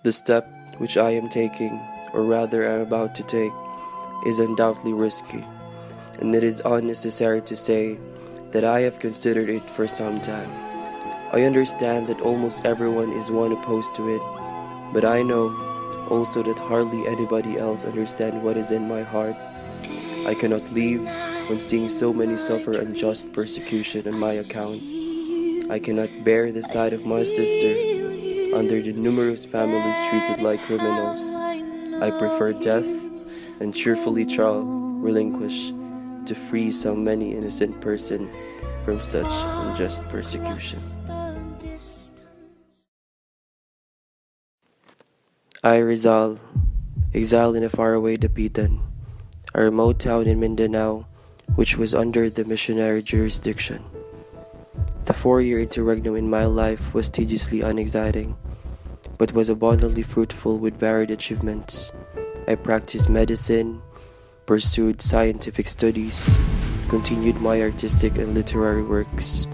The step which I am taking, or rather am about to take, is undoubtedly risky, and it is unnecessary to say that I have considered it for some time. I understand that almost everyone is one opposed to it, but I know also that hardly anybody else understands what is in my heart. I cannot leave when seeing so many suffer unjust persecution on my account. I cannot bear the sight of my sister under the numerous families treated like criminals. I prefer death and cheerfully shall relinquish to free so many innocent person from such unjust persecution. I, Rizal, exiled in a faraway Dapitan, a remote town in Mindanao which was under the missionary jurisdiction. The 4-year interregnum in my life was tediously unexciting, but was abundantly fruitful with varied achievements. I practiced medicine, pursued scientific studies, continued my artistic and literary works,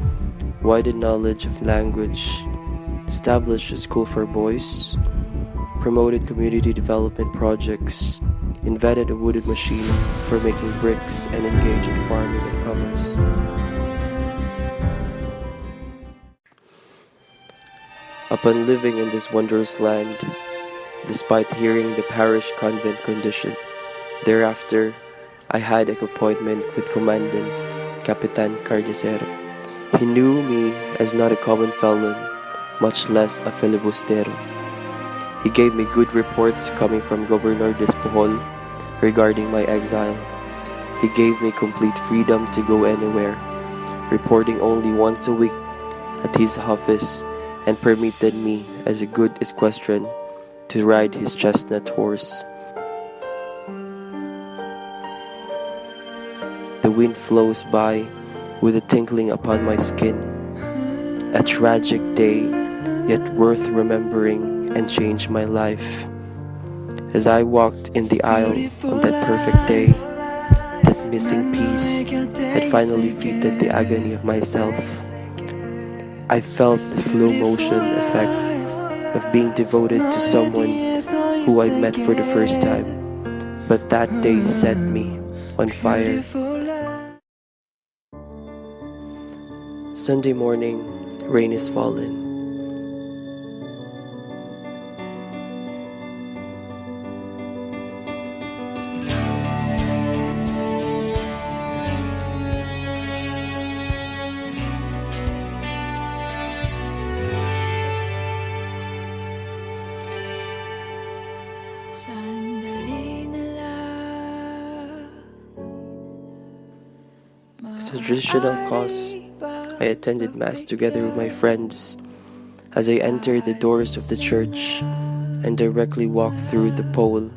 widened knowledge of language, established a school for boys, promoted community development projects, invented a wooden machine for making bricks, and engaged in farming and commerce. Upon living in this wondrous land, despite hearing the parish convent condition, thereafter I had an appointment with Commandant Capitan Carnicero. He knew me as not a common felon, much less a filibustero. He gave me good reports coming from Governor Despojol regarding my exile. He gave me complete freedom to go anywhere, reporting only once a week at his office, and permitted me, as a good equestrian, to ride his chestnut horse. The wind flows by with a tinkling upon my skin. A tragic day, yet worth remembering, and changed my life. As I walked in the aisle on that perfect day, that missing piece had finally defeated the agony of myself. I felt the slow motion effect of being devoted to someone who I met for the first time, but that day set me on fire. Sunday morning, rain is fallen. As a traditional cause, I attended Mass together with my friends. As I entered the doors of the church and directly walked through the pole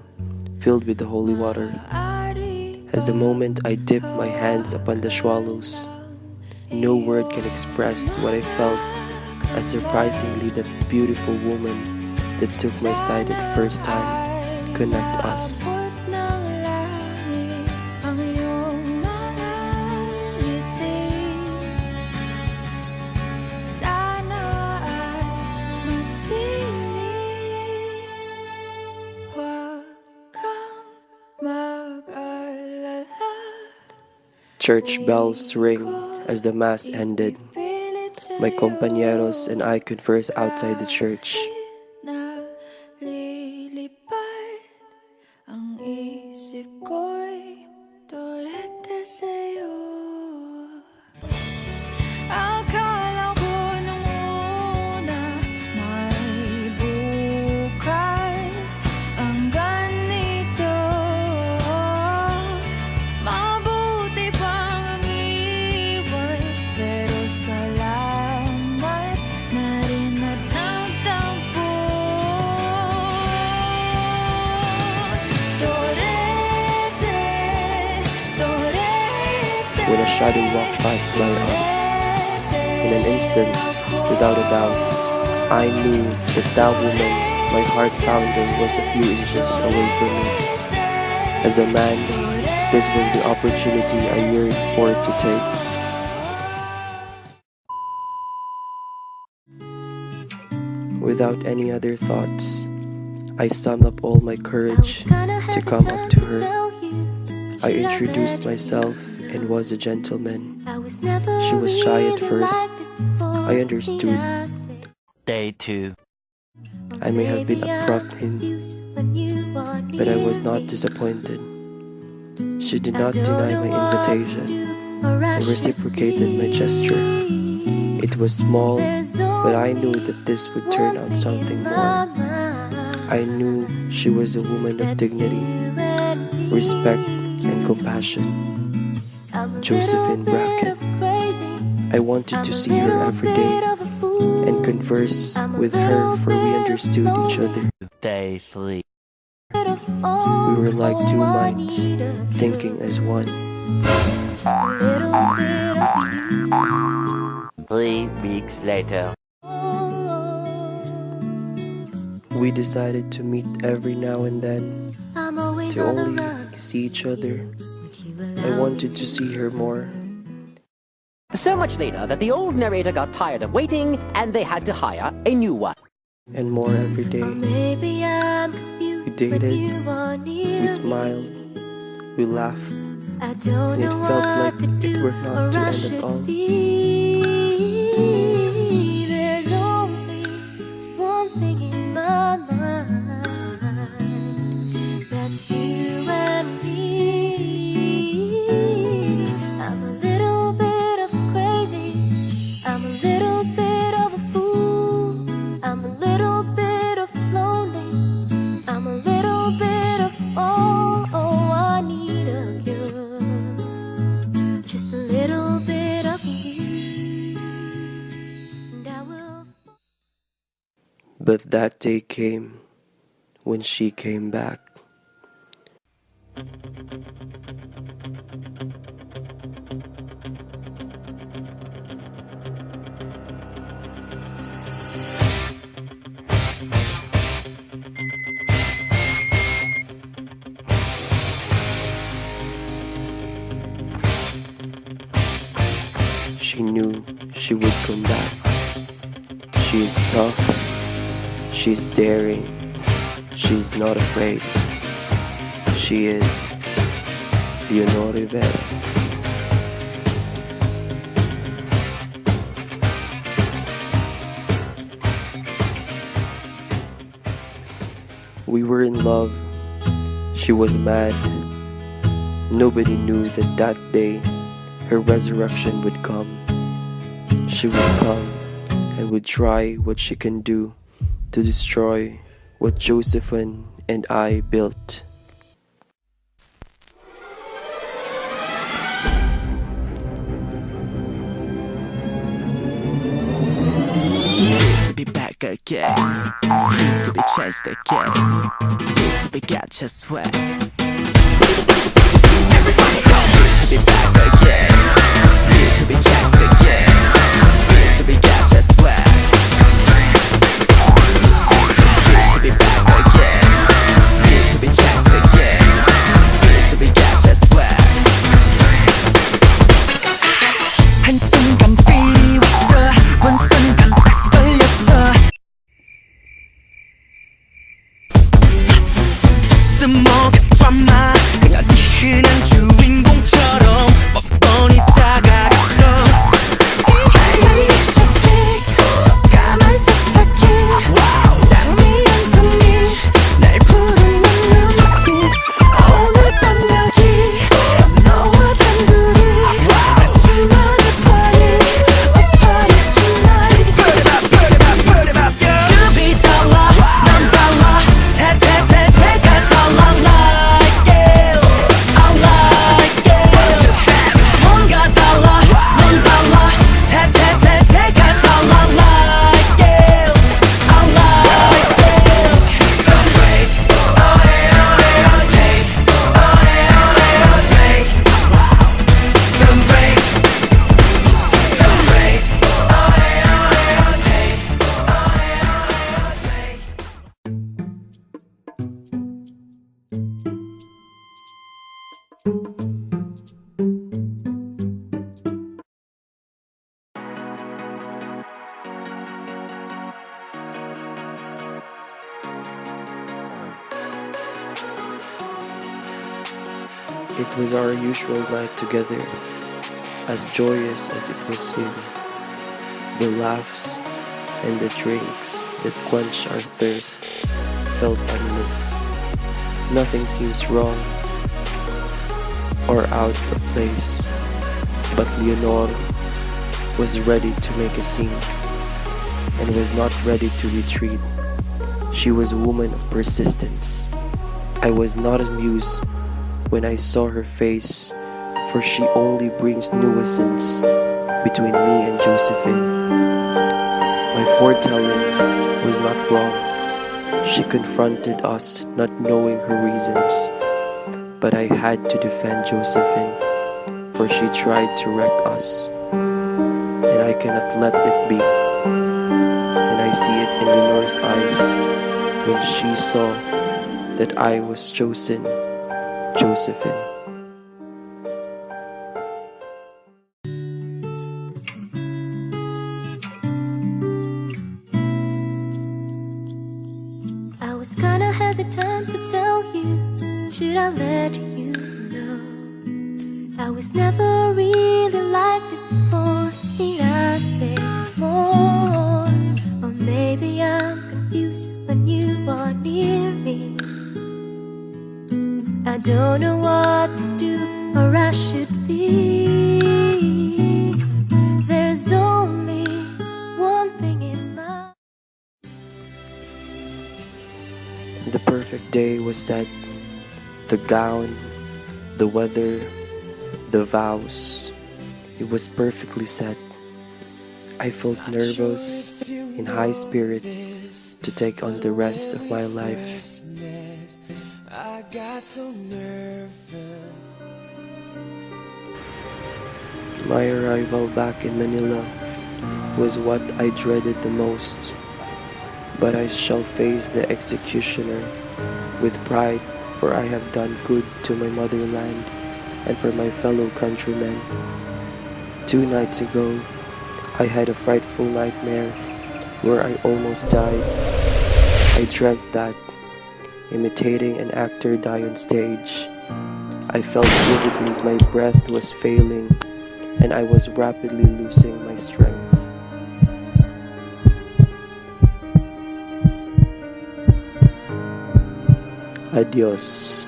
filled with the holy water, as the moment I dipped my hands upon the swallows, no word can express what I felt as surprisingly that beautiful woman that took my side at the first time connect us. Church bells ring as the Mass ended. My compañeros and I conversed outside the church. When a shadow walked past by us, in an instant, without a doubt, I knew that that woman my heart pounding was a few inches away from me. As a man, this was the opportunity I yearned for to take. Without any other thoughts, I summed up all my courage to come up to her. I introduced myself and was a gentleman. She was shy at first. I understood. Day 2. I may have been abrupt hint, but I was not disappointed. She did not deny my invitation and reciprocated my gesture. It was small, but I knew that this would turn out something more. I knew she was a woman of dignity, respect, and compassion. Josephine Brackett. I wanted to see her every day and converse with her, for we understood each other. Day 3. We were like two minds, thinking as one. 3 weeks later. We decided to meet every now and then, to only see each other. I wanted to see her more. So much later that the old narrator got tired of waiting and they had to hire a new one. And more every day. We dated, we smiled, we laughed, and it felt like it were not to end at all. There's only one thing in my mind, that's you and me. I'm a little bit of crazy, I'm a little bit of a fool, I'm a little bit of lonely, I'm a little bit of oh, I need a cure, just a little bit of you, and I will. But that day came when she came back. She knew she would come back. She is tough, she's daring, she's not afraid. She is Leonor Rivera. We were in love. She was mad. Nobody knew that that day her resurrection would come. She would come and would try what she can do to destroy what Josephine and I built. To be back again, need to be chased again, need to be catch as well. Everybody go! To be back again, need to be chased again, need to be catch as well. Need to be back again, need to be chased again, need to be catch as well. 한순간 비웠어, 원순간 딱 걸렸어. 스모크 드라마, 그냥 네 It was our usual night together, as joyous as it was soon. The laughs and the drinks that quench our thirst felt endless. Nothing seems wrong or out of place, but Leonor was ready to make a scene and was not ready to retreat. She was a woman of persistence. I was not amused when I saw her face, for she only brings nuisance between me and Josephine. My foretelling was not wrong. She confronted us not knowing her reasons, but I had to defend Josephine, for she tried to wreck us, and I cannot let it be. And I see it in Leonor's eyes when she saw that I was chosen, Josephine. I was kinda hesitant to tell you, should I let you know? I was never really like this before, need I say more? Or maybe I'm confused when you are near me. I don't know what to do or I should be. There's only one thing in my... The perfect day was set. The gown, the weather, the vows. It was perfectly set. I felt nervous, in high spirit, to take on the rest of my life. I got so nervous. My arrival back in Manila was what I dreaded the most, but I shall face the executioner with pride, for I have done good to my motherland and for my fellow countrymen. 2 nights ago, I had a frightful nightmare where I almost died. I dreamt that, imitating an actor die on stage, I felt vividly my breath was failing and I was rapidly losing my strength. Adios.